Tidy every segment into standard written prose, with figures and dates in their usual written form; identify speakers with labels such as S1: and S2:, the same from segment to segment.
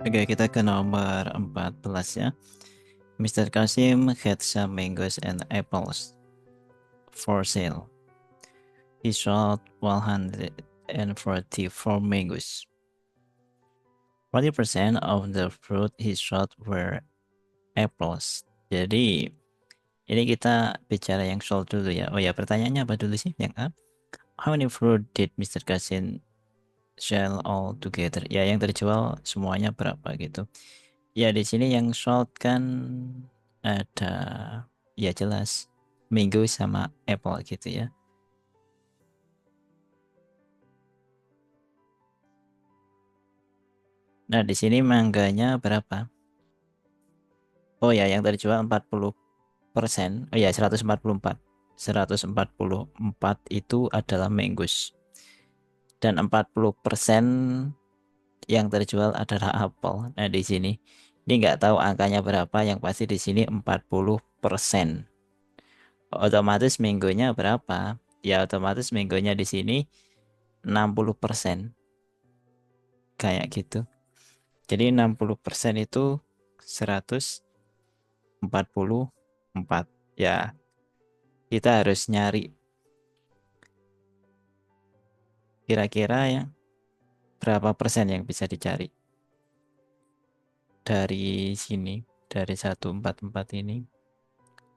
S1: Oke, kita ke nomor 14 ya. Mr. Kasim had some mangoes and apples for sale. He sold 144 mangoes. 40% of the fruit he sold were apples. Jadi, ini kita bicara yang sold dulu ya. Oh ya, pertanyaannya apa dulu sih? Yang A. How many fruit did Mr. Kasim sell all together? Ya, yang terjual semuanya berapa gitu. Ya, di sini yang sold kan ada, ya jelas Mango sama Apple gitu ya. Nah, di sini mangganya berapa? Oh ya, yang terjual 40%. Oh ya, 144. 144 itu adalah mangoes. Dan 40% yang terjual adalah apel. Nah, di sini ini nggak tahu angkanya berapa, yang pasti di sini 40%. Otomatis minggunya berapa? Ya otomatis minggunya di sini 60%. Kayak gitu. Jadi 60% itu 144. Ya, kita harus nyari kira-kira ya berapa persen yang bisa dicari dari sini, dari 144 ini.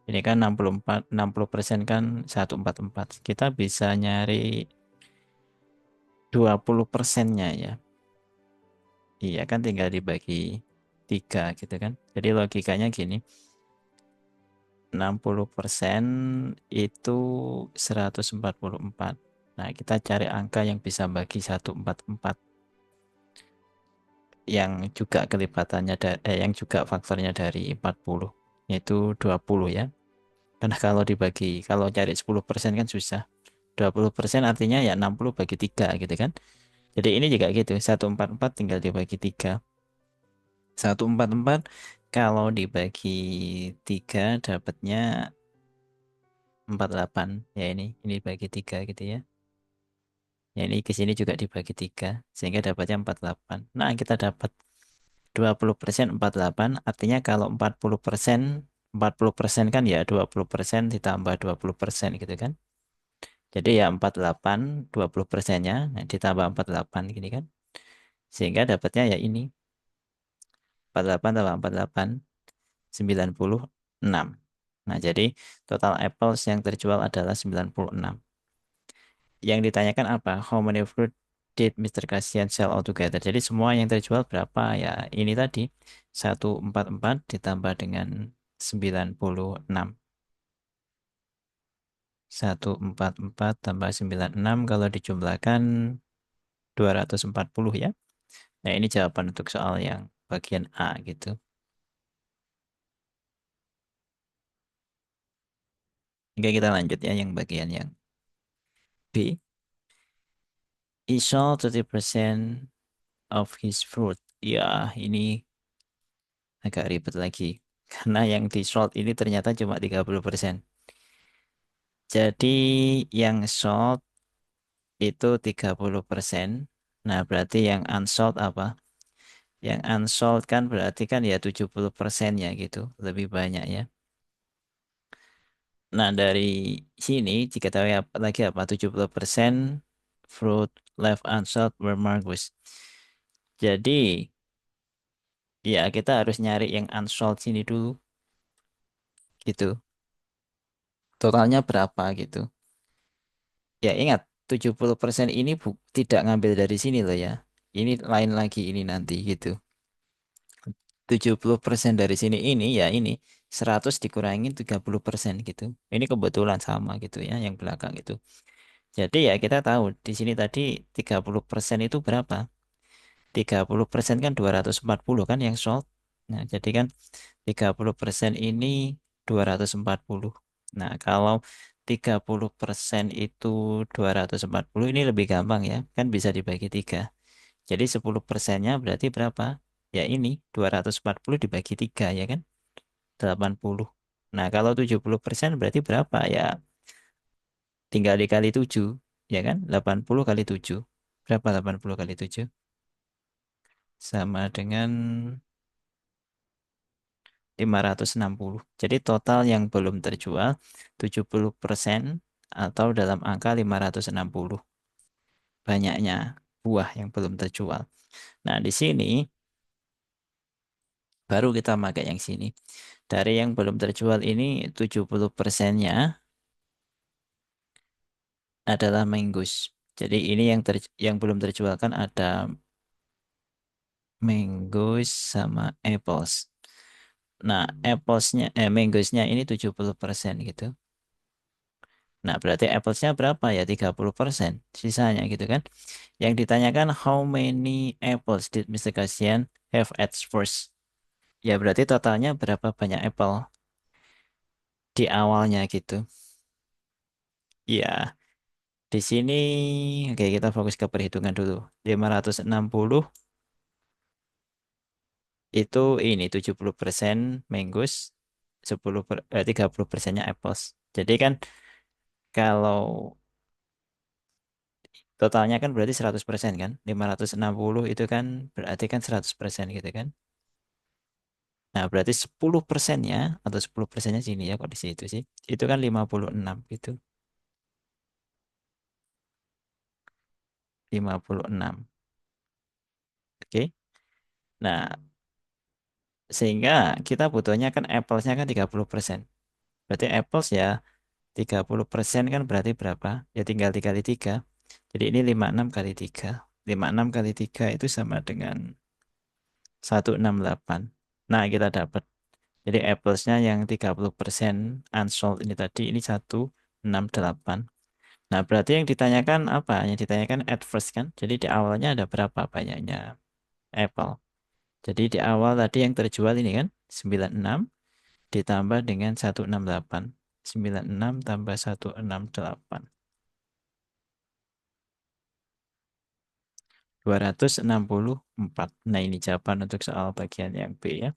S1: Ini kan 64, 60% kan 144. Kita bisa nyari 20%-nya ya. Iya kan tinggal dibagi 3 gitu kan. Jadi logikanya gini, 60% itu 144. Nah, kita cari angka yang bisa bagi 144 yang juga kelipatannya yang juga faktornya dari 40, yaitu 20 ya. Karena kalau cari 10% kan susah. 20% artinya ya 60 bagi 3 gitu kan. Jadi ini juga gitu, 144 tinggal dibagi 3. 144 kalau dibagi 3 dapatnya 48. Ya ini bagi 3 gitu ya. Ya ini ke sini juga dibagi 3 sehingga dapatnya 48. Nah, kita dapat 20% 48, artinya kalau 40% kan ya 20% ditambah 20% gitu kan. Jadi ya 48, 20%-nya ditambah 48 gini kan. Sehingga dapatnya ya ini 48 tambah 48, 96. Nah, jadi total apples yang terjual adalah 96. Yang ditanyakan apa? How many fruit did Mr. Kasian sell altogether? Jadi semua yang terjual berapa? Ya, ini tadi 144 ditambah dengan 96. 144 tambah 96 kalau dijumlahkan 240 ya. Nah, ini jawaban untuk soal yang bagian A gitu. Oke, kita lanjut ya yang bagian yang B. He sold 30% of his fruit. Ya, ini agak ribet lagi. Karena yang di sold ini ternyata cuma 30%. Jadi yang sold itu 30%. Nah, berarti yang unsold apa? Yang unsold kan berarti kan ya 70% ya gitu. Lebih banyak ya. Nah, dari sini diketahui lagi apa? 70% fruit left unsold were marked. Jadi, ya kita harus nyari yang unsold sini dulu gitu. Totalnya berapa gitu. Ya ingat, 70% ini tidak ngambil dari sini loh ya. Ini lain lagi ini nanti gitu. 70% dari sini ini ya ini 100 dikurangin 30% gitu. Ini kebetulan sama gitu ya yang belakang itu. Jadi ya kita tahu di sini tadi 30% itu berapa? 30% kan 240 kan yang sold. Nah, jadi kan 30% ini 240. Nah, kalau 30% itu 240 ini lebih gampang ya. Kan bisa dibagi 3. Jadi 10%-nya berarti berapa? Ya ini 240 dibagi 3 ya kan? 80. Nah, kalau 70% berarti berapa? Ya tinggal dikali 7 ya kan? 80 kali 7. Berapa 80 kali 7? sama dengan 560. Jadi total yang belum terjual 70% atau dalam angka 560. Banyaknya buah yang belum terjual. Nah, di sini baru kita pakai yang sini. Dari yang belum terjual ini 70%-nya adalah mangoes. Jadi ini yang belum terjual kan ada mangoes sama apples. Nah, mangoesnya ini 70% gitu. Nah, berarti applesnya berapa ya? 30% sisanya gitu kan. Yang ditanyakan how many apples did Mr. Kasian have at first? Ya berarti totalnya berapa banyak apple di awalnya gitu. Ya, di sini oke kita fokus ke perhitungan dulu. 560 itu ini 70% mangoes, 30%-nya apples. Jadi kan kalau totalnya kan berarti 100% kan. 560 itu kan berarti kan 100% gitu kan. Nah, berarti 10%-nya atau 10%-nya sini ya kok di situ sih. Itu kan 56 gitu. 56. Oke. Nah, sehingga kita butuhnya kan apples-nya kan 30%. Berarti apples ya 30% kan berarti berapa? Ya tinggal dikali 3. Jadi ini 56 kali 3. 56 kali 3 itu sama dengan 168. Nah, kita dapat. Jadi applesnya yang 30% unsold ini tadi ini 168. Nah, berarti yang ditanyakan apa? Yang ditanyakan at first kan? Jadi di awalnya ada berapa banyaknya apple? Jadi di awal tadi yang terjual ini kan 96 ditambah dengan 168. 96 tambah 168. 264. Nah, ini jawaban untuk soal bagian yang B ya.